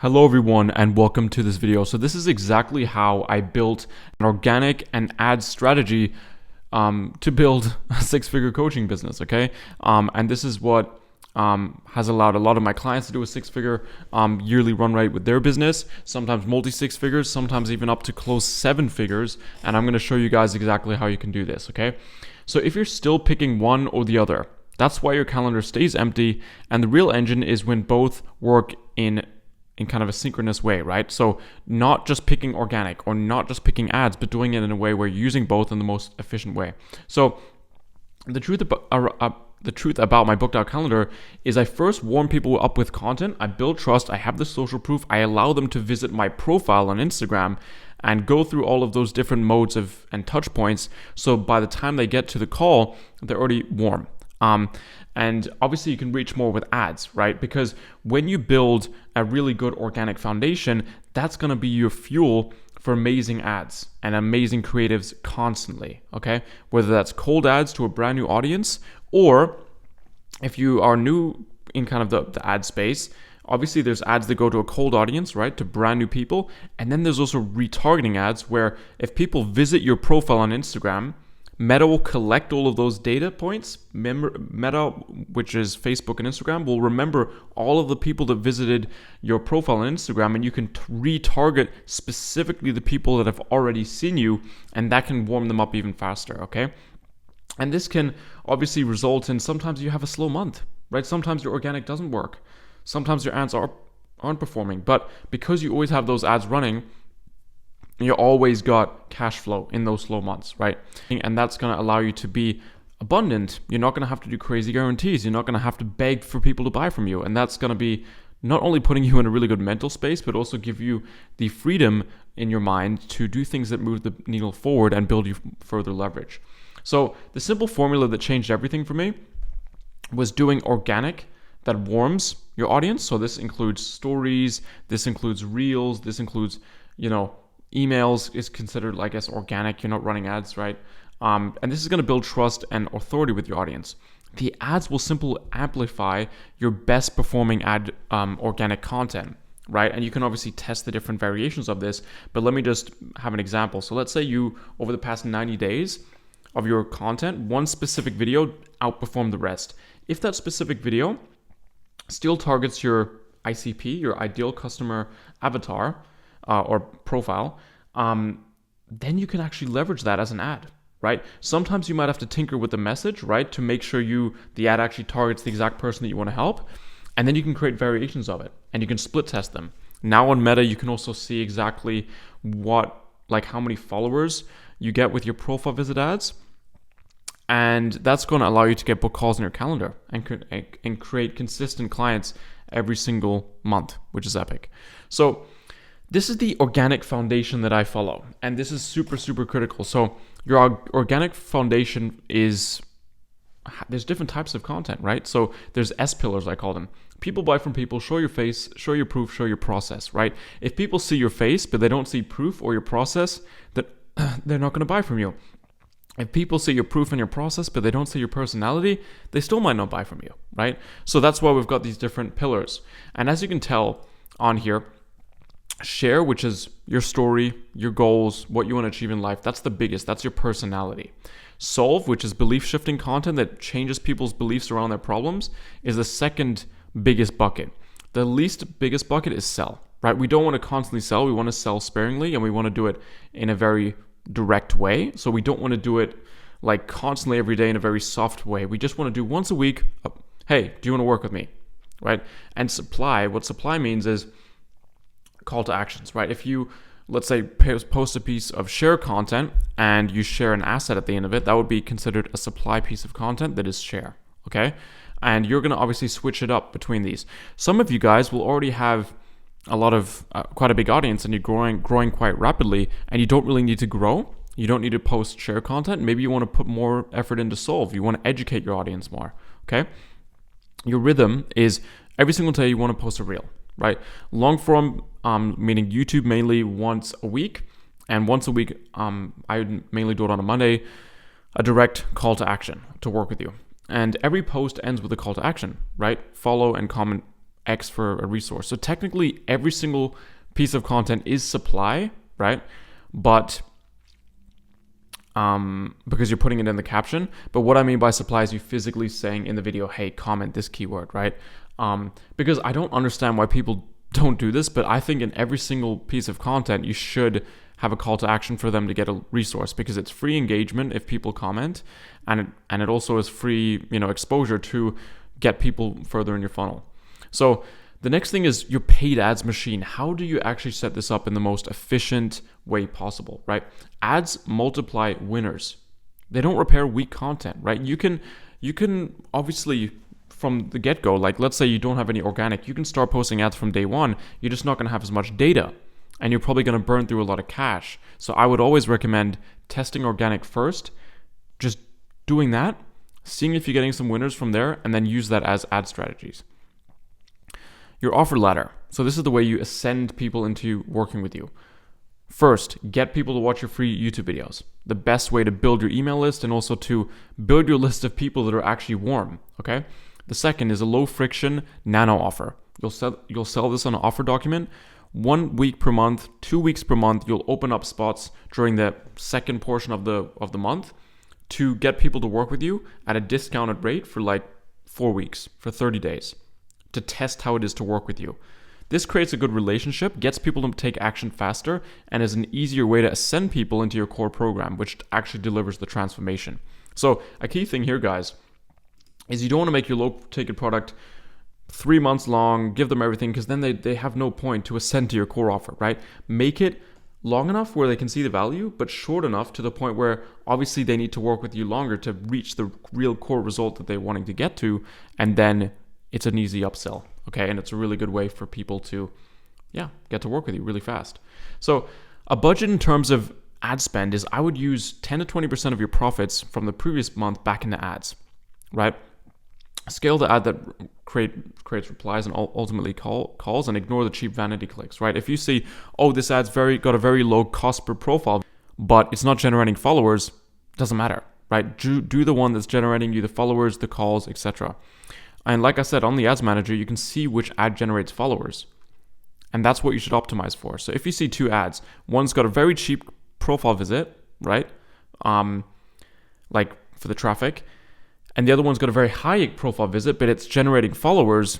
Hello everyone and welcome to this video. So this is exactly how I built an organic and ad strategy to build a six-figure coaching business, okay? And this is what has allowed a lot of my clients to do a six-figure yearly run rate with their business, sometimes multi-six figures, sometimes even up to close seven figures. And I'm gonna show you guys exactly how you can do this, okay? So if you're still picking one or the other, that's why your calendar stays empty, and the real engine is when both work in kind of a synchronous way, right? So not just picking organic or not just picking ads, but doing it in a way where you're using both in the most efficient way. So the truth about my booked out calendar is I first warm people up with content. I build trust. I have the social proof. I allow them to visit my profile on Instagram and go through all of those different modes and touch points. So by the time they get to the call, they're already warm. And obviously you can reach more with ads, right? Because when you build a really good organic foundation, that's going to be your fuel for amazing ads and amazing creatives constantly, okay? Whether that's cold ads to a brand new audience, or if you are new in kind of the ad space, obviously there's ads that go to a cold audience, right? To brand new people. And then there's also retargeting ads where if people visit your profile on Instagram, Meta will collect all of those data points. Meta, which is Facebook and Instagram, will remember all of the people that visited your profile on Instagram, and you can retarget specifically the people that have already seen you, and that can warm them up even faster, okay? And this can obviously result in sometimes you have a slow month, right? Sometimes your organic doesn't work. Sometimes your ads aren't performing, but because you always have those ads running, you always got cash flow in those slow months, right? And that's going to allow you to be abundant. You're not going to have to do crazy guarantees. You're not going to have to beg for people to buy from you. And that's going to be not only putting you in a really good mental space, but also give you the freedom in your mind to do things that move the needle forward and build you further leverage. So the simple formula that changed everything for me was doing organic that warms your audience. So this includes stories, this includes reels, this includes, emails is considered, I guess, organic. You're not running ads, right? And this is going to build trust and authority with your audience. The ads will simply amplify your best performing ad organic content, right? And you can obviously test the different variations of this, but let me just have an example. So let's say you, over the past 90 days of your content, one specific video outperformed the rest. If that specific video still targets your ICP, your ideal customer avatar, or profile, then you can actually leverage that as an ad, right? Sometimes you might have to tinker with the message, right, to make sure the ad actually targets the exact person that you want to help, and then you can create variations of it, and you can split test them. Now on Meta, you can also see exactly how many followers you get with your profile visit ads, and that's going to allow you to get book calls in your calendar and create consistent clients every single month, which is epic. So this is the organic foundation that I follow, and this is super, super critical. So your organic foundation there's different types of content, right? So there's S pillars, I call them. People buy from people, show your face, show your proof, show your process, right? If people see your face, but they don't see proof or your process, then they're not going to buy from you. If people see your proof and your process, but they don't see your personality, they still might not buy from you, right? So that's why we've got these different pillars. And as you can tell on here, share, which is your story, your goals, what you want to achieve in life. That's the biggest. That's your personality. Solve, which is belief shifting content that changes people's beliefs around their problems, is the second biggest bucket. The least biggest bucket is sell, right? We don't want to constantly sell. We want to sell sparingly, and we want to do it in a very direct way. So we don't want to do it like constantly every day in a very soft way. We just want to do once a week. Hey, do you want to work with me? Right? And supply, what supply means is call to actions, right? If you, let's say, post a piece of share content and you share an asset at the end of it, that would be considered a supply piece of content that is share, okay? And you're going to obviously switch it up between these. Some of you guys will already have quite a big audience, and you're growing quite rapidly, and you don't really need to grow. You don't need to post share content. Maybe you want to put more effort into solve. You want to educate your audience more, okay? Your rhythm is every single day you want to post a reel, right? Long form, meaning YouTube mainly once a week, and once a week, I mainly do it on a Monday, a direct call to action to work with you. And every post ends with a call to action, right? Follow and comment X for a resource. So technically every single piece of content is supply, right? But because you're putting it in the caption. But what I mean by supply is you physically saying in the video, hey, comment this keyword, right? Because I don't understand why people don't do this, but I think in every single piece of content, you should have a call to action for them to get a resource, because it's free engagement if people comment, and it also is free, exposure to get people further in your funnel. So the next thing is your paid ads machine. How do you actually set this up in the most efficient way possible, right? Ads multiply winners. They don't repair weak content, right? You can obviously from the get-go, like let's say you don't have any organic, you can start posting ads from day one. You're just not going to have as much data, and you're probably going to burn through a lot of cash. So I would always recommend testing organic first, just doing that, seeing if you're getting some winners from there, and then use that as ad strategies. Your offer ladder. So this is the way you ascend people into working with you. First, get people to watch your free YouTube videos. The best way to build your email list and also to build your list of people that are actually warm, okay? The second is a low friction nano offer. You'll sell this on an offer document. 1 week per month, 2 weeks per month, you'll open up spots during the second portion of the month to get people to work with you at a discounted rate for like 4 weeks, for 30 days, to test how it is to work with you. This creates a good relationship, gets people to take action faster, and is an easier way to ascend people into your core program, which actually delivers the transformation. So a key thing here, guys, is you don't want to make your low ticket product 3 months long, give them everything, because then they have no point to ascend to your core offer, right? Make it long enough where they can see the value, but short enough to the point where obviously they need to work with you longer to reach the real core result that they're wanting to get to, and then it's an easy upsell, okay? And it's a really good way for people to, get to work with you really fast. So a budget in terms of ad spend is I would use 10 to 20% of your profits from the previous month back into ads, right? Scale the ad that creates replies and ultimately calls, and ignore the cheap vanity clicks, right? If you see, this ad's got a very low cost per profile, but it's not generating followers, doesn't matter, right? Do the one that's generating you the followers, the calls, etc. And like I said, on the ads manager, you can see which ad generates followers, and that's what you should optimize for. So if you see 2 ads, one's got a very cheap profile visit, right? Like for the traffic, and the other one's got a very high profile visit, but it's generating followers,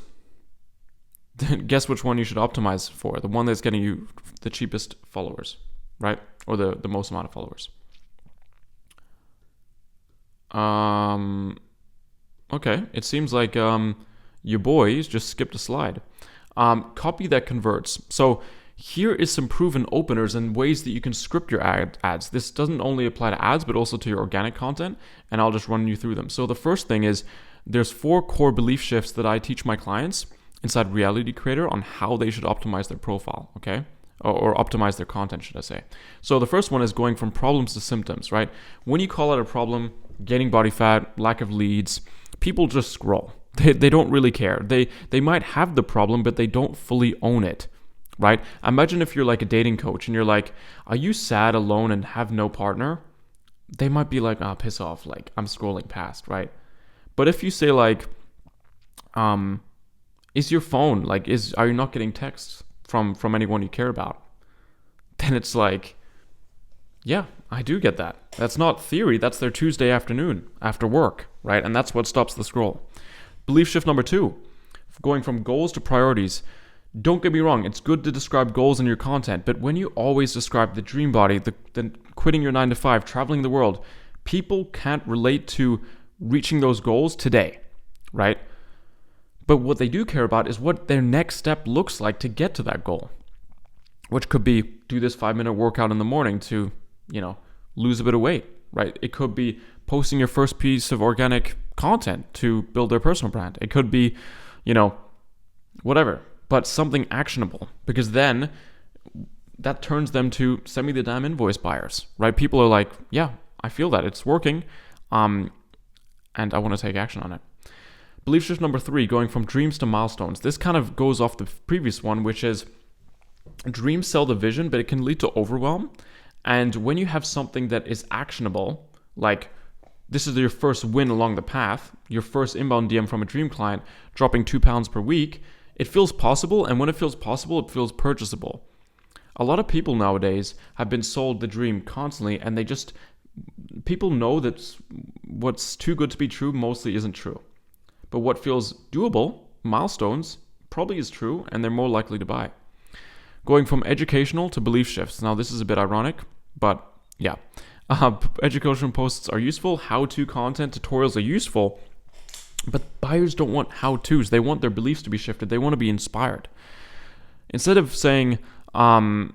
then guess which one you should optimize for? The one that's getting you the cheapest followers, right? Or the most amount of followers. Okay, it seems like your boys just skipped a slide. Copy that converts. So here is some proven openers and ways that you can script your ads. This doesn't only apply to ads, but also to your organic content, and I'll just run you through them. So the first thing is there's 4 core belief shifts that I teach my clients inside Reality Creatr on how they should optimize their profile, okay? Or optimize their content, should I say. So the first one is going from problems to symptoms, right? When you call out a problem, gaining body fat, lack of leads, people just scroll. They don't really care. They might have the problem, but they don't fully own it. Right? Imagine if you're like a dating coach and you're like, are you sad, alone, and have no partner? They might be like, piss off, like I'm scrolling past, right? But if you say like, is your phone, like, are you not getting texts from anyone you care about? Then it's like, yeah, I do get that. That's not theory, that's their Tuesday afternoon after work, right? And that's what stops the scroll. Belief shift number 2, going from goals to priorities. Don't get me wrong, it's good to describe goals in your content, but when you always describe the dream body, the quitting your 9 to 5, traveling the world, people can't relate to reaching those goals today, right? But what they do care about is what their next step looks like to get to that goal, which could be do this 5-minute workout in the morning to, lose a bit of weight, right? It could be posting your first piece of organic content to build their personal brand. It could be, whatever. But something actionable, because then that turns them to send me the damn invoice buyers, right? People are like, yeah, I feel that it's working, and I want to take action on it. Belief shift number 3, going from dreams to milestones. This kind of goes off the previous one, which is dreams sell the vision, but it can lead to overwhelm. And when you have something that is actionable, like this is your first win along the path, your first inbound DM from a dream client, dropping 2 pounds per week, It feels possible, and when it feels possible, it feels purchasable. A lot of people nowadays have been sold the dream constantly, and people know that what's too good to be true mostly isn't true. But what feels doable, milestones, probably is true, and they're more likely to buy. Going from educational to belief shifts. Now, this is a bit ironic, but yeah. Educational posts are useful. How-to content, tutorials are useful. But buyers don't want how-tos. They want their beliefs to be shifted. They want to be inspired. Instead of saying, I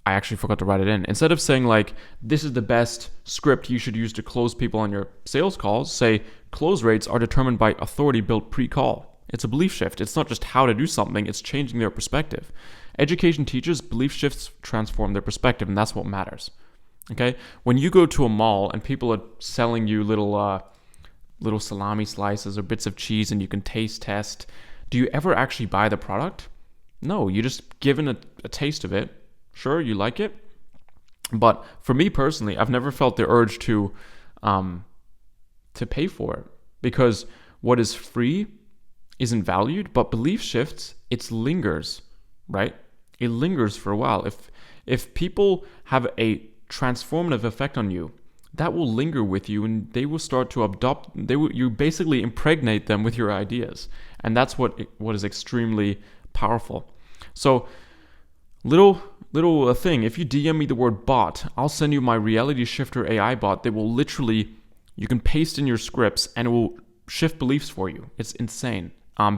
actually forgot to write it in. Instead of saying like, this is the best script you should use to close people on your sales calls, say close rates are determined by authority built pre-call. It's a belief shift. It's not just how to do something, it's changing their perspective. Education teaches belief shifts transform their perspective, and that's what matters. Okay? When you go to a mall and people are selling you little salami slices or bits of cheese and you can taste test, do you ever actually buy the product? No, you're just given a taste of it. Sure, you like it. But for me personally, I've never felt the urge to pay for it, because what is free isn't valued, but belief shifts, it lingers, right? It lingers for a while. If people have a transformative effect on you, that will linger with you, and they will start to adopt. You basically impregnate them with your ideas, and that's what is extremely powerful. So, little thing. If you DM me the word bot, I'll send you my Reality Shifter AI bot that will literally, you can paste in your scripts and it will shift beliefs for you. It's insane.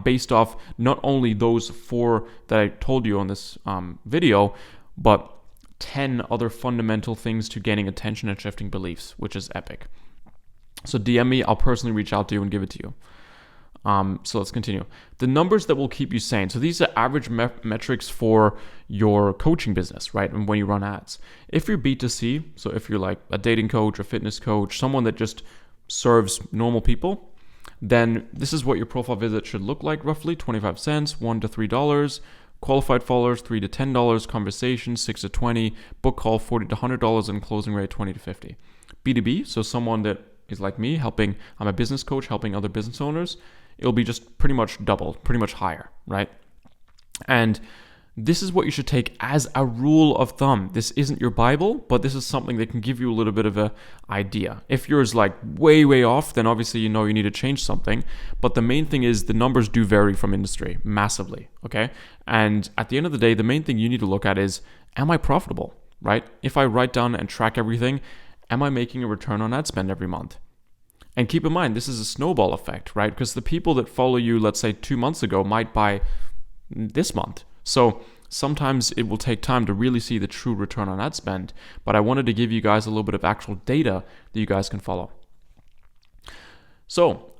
Based off not only those 4 that I told you on this video, but 10 other fundamental things to gaining attention and shifting beliefs, which is epic. So DM me, I'll personally reach out to you and give it to you. So let's continue. The numbers that will keep you sane. So these are average metrics for your coaching business, right? And when you run ads. If you're B2C, so if you're like a dating coach, a fitness coach, someone that just serves normal people, then this is what your profile visit should look like roughly: 25 cents, $1 to $3. Qualified followers, $3 to $10. Conversation, $6 to $20. Book call, $40 to $100. And closing rate, $20 to $50. B2B, so someone that is like me, I'm a business coach helping other business owners. It'll be just pretty much double, pretty much higher, right? And this is what you should take as a rule of thumb. This isn't your Bible, but this is something that can give you a little bit of an idea. If yours like way, way off, then obviously you know you need to change something. But the main thing is the numbers do vary from industry massively, okay? And at the end of the day, the main thing you need to look at is, am I profitable, right? If I write down and track everything, am I making a return on ad spend every month? And keep in mind, this is a snowball effect, right? Because the people that follow you, let's say 2 months ago, might buy this month. So sometimes it will take time to really see the true return on ad spend. But I wanted to give you guys a little bit of actual data that you guys can follow. So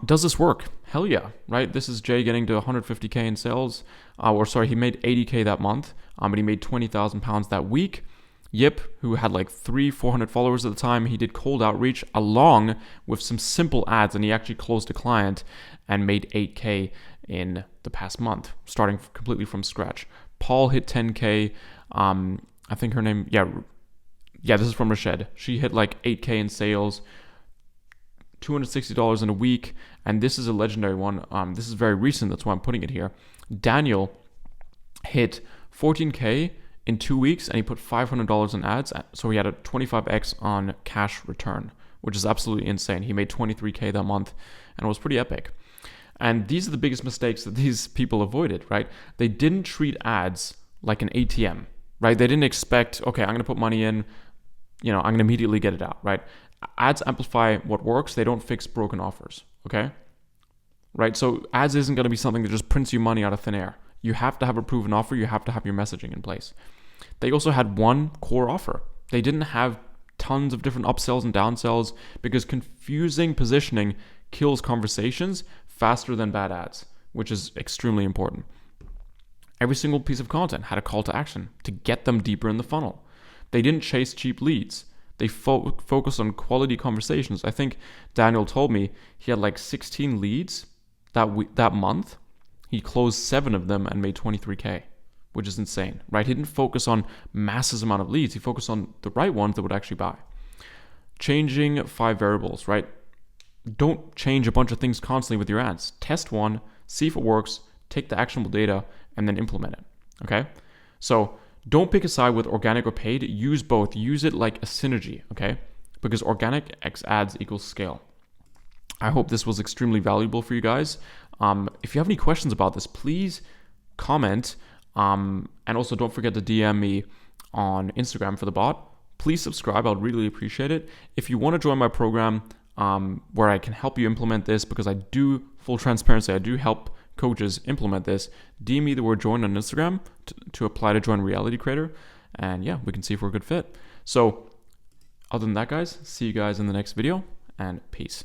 does this work? Hell yeah, right? This is Jay getting to 150K in sales. He made 80K that month, but he made 20,000 pounds that week. Yip, who had like 400 followers at the time, he did cold outreach along with some simple ads, and he actually closed a client and made 8K in the past month, starting completely from scratch. Paul hit 10K. I think her name, this is from Rashed. She hit like 8K in sales, $260 in a week, and this is a legendary one. This is very recent, that's why I'm putting it here. Daniel hit 14K in 2 weeks, and he put $500 in ads, so he had a 25x on cash return, which is absolutely insane. He made 23K that month, and it was pretty epic. And these are the biggest mistakes that these people avoided, right? They didn't treat ads like an ATM, right? They didn't expect, okay, I'm going to put money in, I'm going to immediately get it out, right? Ads amplify what works. They don't fix broken offers, okay? Right? So ads isn't going to be something that just prints you money out of thin air. You have to have a proven offer. You have to have your messaging in place. They also had one core offer. They didn't have tons of different upsells and downsells, because confusing positioning kills conversations faster than bad ads, which is extremely important. Every single piece of content had a call to action to get them deeper in the funnel. They didn't chase cheap leads. They focused on quality conversations. I think Daniel told me he had like 16 leads that month. He closed 7 of them and made 23K, which is insane, right? He didn't focus on massive amount of leads. He focused on the right ones that would actually buy. Changing 5 variables, right? Don't change a bunch of things constantly with your ads. Test one, see if it works, take the actionable data, and then implement it. Okay? So don't pick a side with organic or paid. Use both. Use it like a synergy, okay? Because organic X ads equals scale. I hope this was extremely valuable for you guys. If you have any questions about this, please comment. And also don't forget to DM me on Instagram for the bot. Please subscribe. I would really appreciate it. If you want to join my program where I can help you implement this, because I do, full transparency, I do help coaches implement this, DM me the word join on Instagram to apply to join Reality Creatr. And yeah, we can see if we're a good fit. So other than that, guys, see you guys in the next video, and peace.